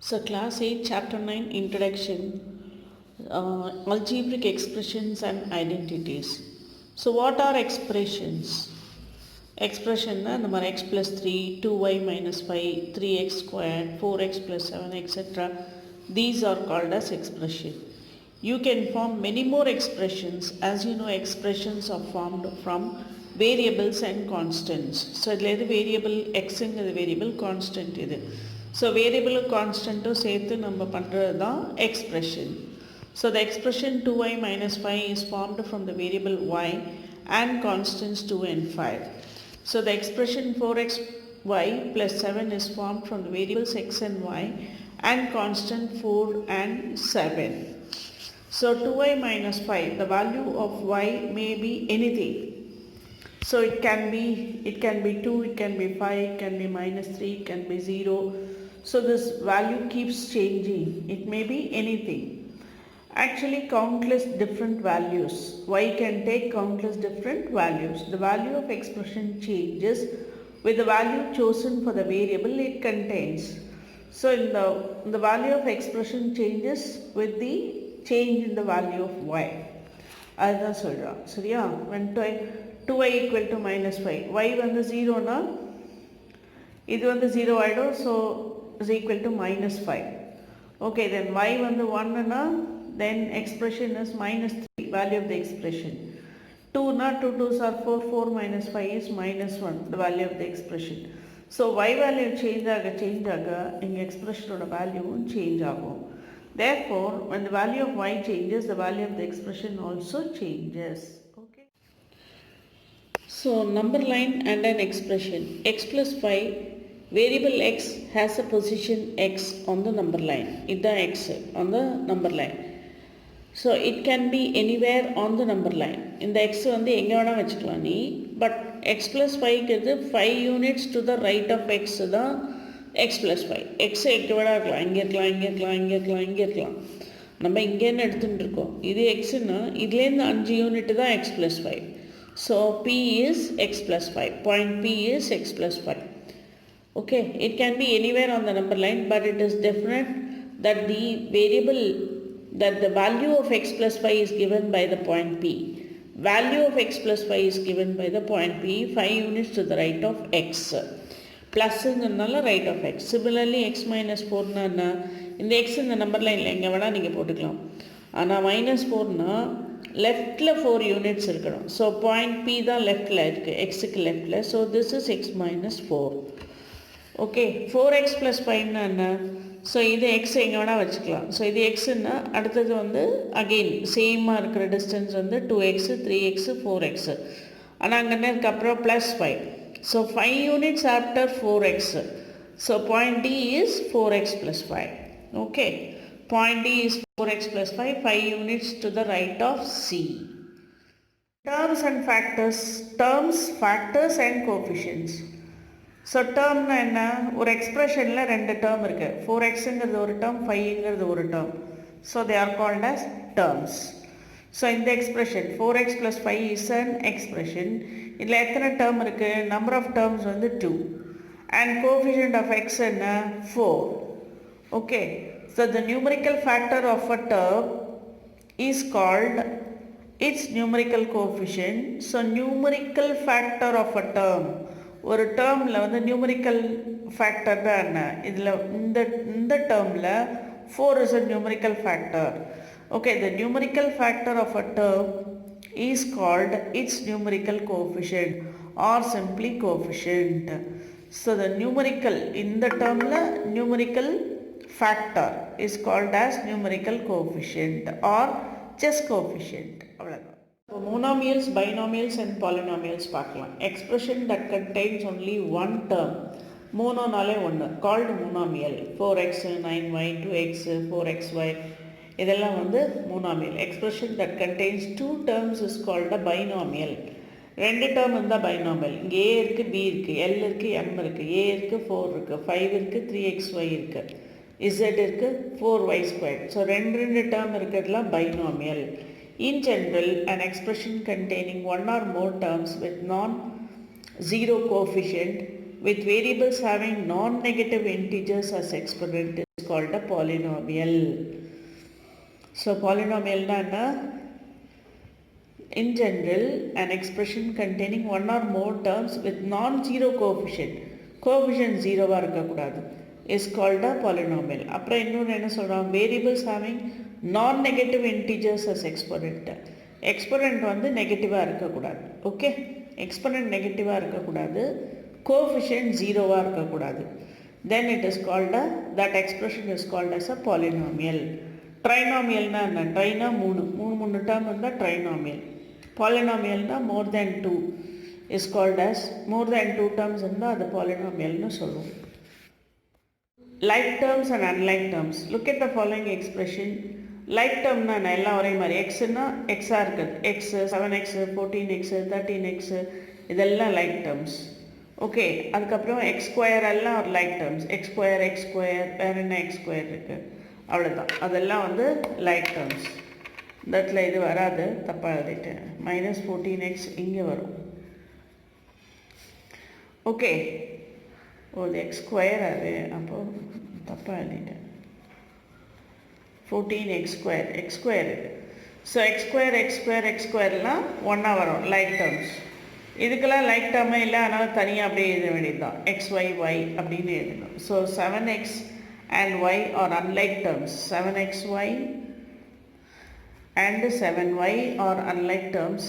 So class 8 chapter 9 introduction, algebraic expressions and identities. So what are expressions? Expression na the x plus 3, 2y minus 5, 3x squared, 4x plus 7 etc. These are called as expression. You can form many more expressions. As you know, expressions are formed from variables and constants. So the variable x and the variable constant is. So variable constant சேர்த்து நம்ம பண்றது தான் expression. So the expression 2y minus 5 is formed from the variable y and constants 2 and 5. So the expression 4xy plus 7 is formed from the variables x and y and constant 4 and 7. So 2y minus 5, the value of y may be anything. So it can be 2, it can be 5, it can be minus 3, it can be 0. So this value keeps changing. It may be anything. Actually countless different values. Y can take countless different values. The value of expression changes with the value chosen for the variable it contains. So in the value of expression changes with the change in the value of y. அதுதான் சொல்கிறோம் சரியா. when 2y equal to minus 5, y வந்து 0 னா இது வந்து 0 ஆகிடும். So is equal to minus 5. Okay, then y வந்து 1 னா then expression is minus 3, value of the expression. 2 na 2 2s are 4, 4 minus 5 is minus 1, the value of the expression. So y value change ஆக இங்க expression ஓட value change ஆகும். Therefore when the value of y changes, the value of the expression also changes. Okay. So number line and an expression. X plus 5, variable x has a position x on the number line. This x on the number line. So it can be anywhere on the number line. In the x வந்து எங்க வேணா வச்சுக்கலாம் நீ. But x plus 5 is 5 units to the right of x தான் x plus 5. x எங்க வேணா இருக்கலாம். இங்கே இருக்கலாம், இங்கே இருக்கலாம், இங்கே இருக்கலாம், இங்கே இருக்கலாம். நம்ம இங்கேன்னு எடுத்துகிட்டு இருக்கோம். இது xன்னா இதுலேருந்து 5 யூனிட் தான் x plus 5. So p is x plus 5. Point p is x plus 5. Okay, it can be anywhere on the number line, but it is definite that the variable that the value of x plus 5 is given by the point p. Value of x plus 5 is given by the point p, 5 units to the right of x. Plus ங்கறனால right of x. Similarly x minus 4 னா இந்த x இந்த number லைன்ல எங்க வேணா நீங்க போட்டுக்கலாம். ஆனா minus 4 னா leftல 4 units இருக்கணும். So point p தான் leftல இருக்கு, x க்கு leftல. So this is x minus 4. Okay, 4x plus 5 னா என்ன? ஸோ இது எக்ஸ் எங்கே வேணால் வச்சுக்கலாம். ஸோ இது எக்ஸுன்னா அடுத்தது வந்து அகெயின் சேமாக இருக்கிற டிஸ்டன்ஸ் வந்து 2x 3x 4x. ஆனால் அங்கே என்ன இருக்குது அப்புறம் plus 5. So 5 units after 4x. So point D is 4x plus 5. Okay, point D is 4x plus 5, 5 units to the right of C. Terms and factors. Terms, factors and coefficients. So டேர்ம்னா என்ன? ஒரு எக்ஸ்ப்ரெஷனில் 2 term இருக்குது. 4xங்கிறது ஒரு term, 5ங்கிறது ஒரு term. So they are called as terms. So இந்த expression 4x plus 5 is an expression. இதில் எத்தனை term இருக்குது? நம்பர் ஆஃப் டேர்ம்ஸ் வந்து 2 அண்ட் கோஎஃபிஷியன்ட் ஆஃப் எக்ஸ் என்ன? 4. Okay, so the numerical factor of a term is called its numerical coefficient. So numerical factor of a term, ஒரு டேர்மில் வந்து numerical factor தான் என்ன? இதில் இந்த டேர்மில் 4 is a numerical factor. Okay, the numerical factor of a term is called its numerical coefficient or simply coefficient. So the numerical, in the termல numerical factor is called as numerical coefficient or just coefficient. அவ்வளவுதான். Monomials, binomials and polynomials பார்க்கலாம். Expression that contains only one term. மோனோனாலே ஒன்று, called monomial. 4x 9y 2x 4xy இதெல்லாம் வந்து monomial. Expression that contains 2 terms is called a binomial. 2 term இருந்தால் binomial. இங்கே a இருக்கு, b இருக்கு, l இருக்கு, m இருக்கு, a இருக்கு, 4 இருக்கு, 5 இருக்கு, 3xy இருக்கு, z இருக்கு, 4y squared. ஸோ 2 term இருக்கிறதுலாம் binomial. In general, an expression containing one or more terms with non-zero coefficient with variables having non-negative integers as exponent is called a polynomial. So polynomial na in general an expression containing one or more terms with non-zero coefficient 0 இருக்க கூடாது is called a polynomial. அப்புறம் இன்னொன்று என்ன சொல்கிறோம், variables having non-negative integers as exponent வந்து நெகட்டிவாக இருக்கக்கூடாது. Okay, exponent நெகட்டிவாக இருக்கக்கூடாது, கோஎஃபிஷியன்ட் ஜீரோவாக இருக்கக்கூடாது. then it is called that expression is called as a polynomial. ட்ரைனாமியல்னா என்ன, ட்ரைனா மூணு டேர்ம் இருந்தால் trinomial. பாலினாமியல்னா more than 2 is called as more than 2 terms இருந்தால் அது பாலினாமியல்னு சொல்லுவோம். like terms and unlike terms. Look at the following expression. like termனா எல்லாம் ஒரே மாதிரி, எக்ஸ்னா எக்ஸாக இருக்குது, எக்ஸ் 7x 14x 13x இதெல்லாம் like terms. ஓகே, அதுக்கப்புறம் எக்ஸ் ஸ்கொயர் எல்லாம் ஒரு like terms. எக்ஸ் ஸ்கொயர் வேறு என்ன எக்ஸ் ஸ்கொயர் இருக்குது, அவ்வளோதான், அதெல்லாம் வந்து like terms. இந்த இடத்துல இது வராது, தப்பாக எழுதிட்டேன், -14x இங்கே வரும். ஓகே, இது எக்ஸ் ஸ்கொயர் அது, அப்போது தப்பாக எழுதிட்டேன், 14x ஸ்கொயர் இது. ஸோ எக்ஸ் ஸ்கொயர்லாம் ஒன்றா வரும் like terms. இதுக்கெல்லாம் like term இல்லை, அதனால் தனியாக அப்படியே எழுத வேண்டியது தான், xy அப்படின்னு எழுதணும். So 7x and y are unlike terms. 7xy and 7y are unlike terms.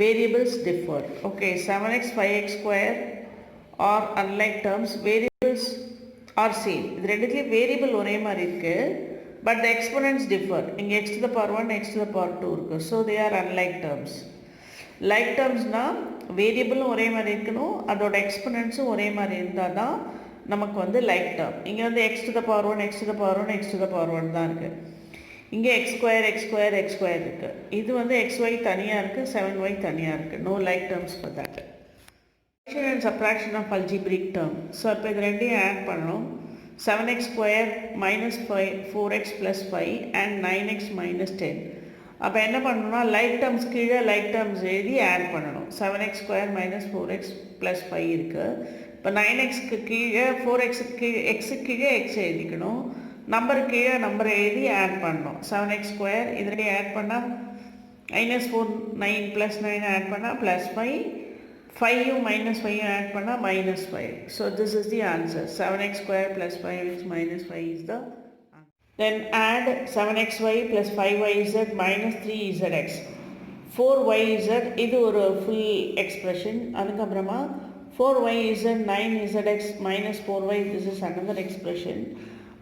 Variables differ. Okay, 7x 5x square are unlike terms. Variables are same. இது ரெண்டுத்துலேயும் வேரியபிள் ஒரே மாதிரி இருக்குது, but the exponents differ. இங்கே x to the power 1 x to the power 2 இருக்குது. So they are unlike terms. like termsனால் வேரியபிளும் ஒரே மாதிரி இருக்கணும், அதோட எக்ஸ்பொனன்ட்ஸும் ஒரே மாதிரி இருந்தால் தான் நமக்கு வந்து like term. இங்கே வந்து x to the power 1 x to the power 1 x to the power 1 தான் இருக்குது. இங்கே x square இருக்குது. இது வந்து xy தனியாக இருக்குது, 7y தனியாக இருக்குது. no like terms for that. Addition and subtraction of algebraic term. So இப்போ இது ரெண்டையும் ஆட் பண்ணணும். 7x square minus 4x plus 5 and 9x minus 10. அப்போ என்ன பண்ணணும்னா like terms கீழே like terms எழுதி ஆட் பண்ணணும். 7x square minus 4x plus 5 இருக்குது. இப்போ 9xக்கு கீழே 4xக்கு கீழே எக்ஸுக்கு கீழே எக்ஸ் எழுதிக்கணும், நம்பருக்கு கீழே நம்பரை எழுதி ஆட் பண்ணணும். 7x ஸ்கொயர் இதில் ஆட் பண்ணால் -4 9 + 9 ஆட் பண்ணால் +5, 5யும் -5யும் ஆட் பண்ணால் -5. So this is the answer. 7x square plus 5x minus 5 is the answer. Then add 7xy plus 5yz minus 3zx 4yz. இது ஒரு ஃபுல் எக்ஸ்பிரஷன். அதுக்கப்புறமா 4yz 9zx minus 4y, this is another expression.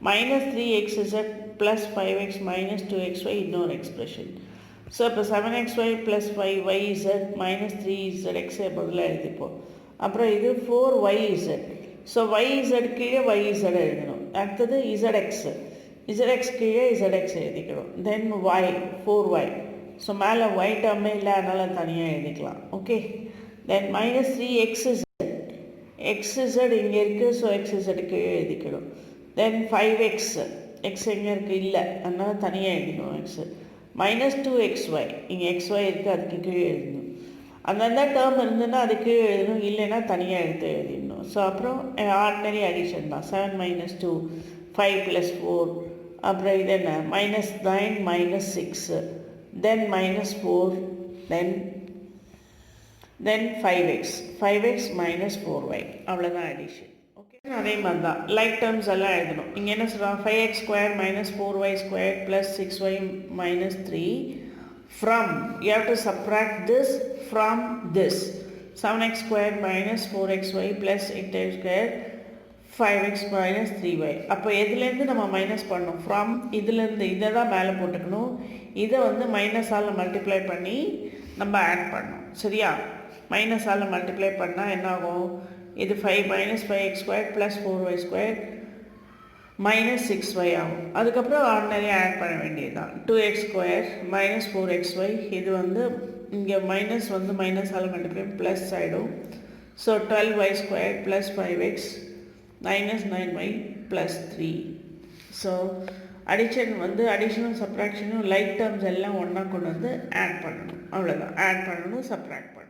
minus 3xz plus 5x minus 2xy, இன்னொரு expression. So இப்போ 7xy plus 5yz minus 3zx பதிலாக எழுதிப்போம். அப்புறம் இது 4yz. So yz கீழே yz எழுதணும். அடுத்தது zx கீழே zx எழுதிக்கணும். தென் y 4y. ஸோ மேலே y டேர்மே இல்லை, அதனால் தனியாக எழுதிக்கலாம். ஓகே, தென் minus 3xz xz இங்கே இருக்குது, ஸோ xz கீழே எழுதிக்கணும். தென் 5x x எங்கே இருக்குது, இல்லை, அதனால் தனியாக எழுதிக்கணும் x. minus 2xy இங்கே xy இருக்குது, அதுக்கு கீழே எழுதணும். அந்தந்த டேர்ம் இருந்ததுன்னா அது கீழே எழுதணும், இல்லைன்னா தனியாக எழுதிடணும். ஸோ அப்புறம் ஆர்டினரி அடிஷன் தான். 7 minus 2 5 plus 4, அப்புறம் இது என்ன -9 minus 6, தென் -4, தென் 5x minus 4y, அவ்வளோதான் அடிஷன். ஓகே, அதே மாதிரி தான் லைக் டேர்ம்ஸ் எல்லாம் எழுதணும். இங்கே என்ன சொல்கிறோம், 5x square minus 4y square plus 6y minus 3 from, you have to subtract this from this. 7x square minus 4xy plus 8x square 5x minus 3y. அப்போ எதுலேருந்து நம்ம மைனஸ் பண்ணணும், ஃப்ரம் இதுலேருந்து. இதை தான் மேலே போட்டுக்கணும், இதை வந்து மைனஸால் மல்டிப்ளை பண்ணி நம்ம ஆட் பண்ணணும். சரியா, மைனஸால் மல்டிப்ளை பண்ணால் என்ன ஆகும், இது 5 minus 5x square plus 4y square minus 6y ஆகும். அதுக்கப்புறம் ஆர்டினரி ஆட் பண்ண வேண்டியது தான். 2x square minus 4xy, இது வந்து இங்கே மைனஸ் வந்து மைனஸால் மல்டிப்ளை ப்ளஸ் ஆகிடும். So 12y square plus 5x minus 9y plus 3. So addition வந்து அடிஷனும் சப்ராக்ஷனும் லைக் டேர்ம்ஸ் எல்லாம் ஒன்றா கொண்டு வந்து ஆட் பண்ணணும். அவ்வளோதான், ஆட் பண்ணணும், சப்ராக்ட் பண்ணணும்.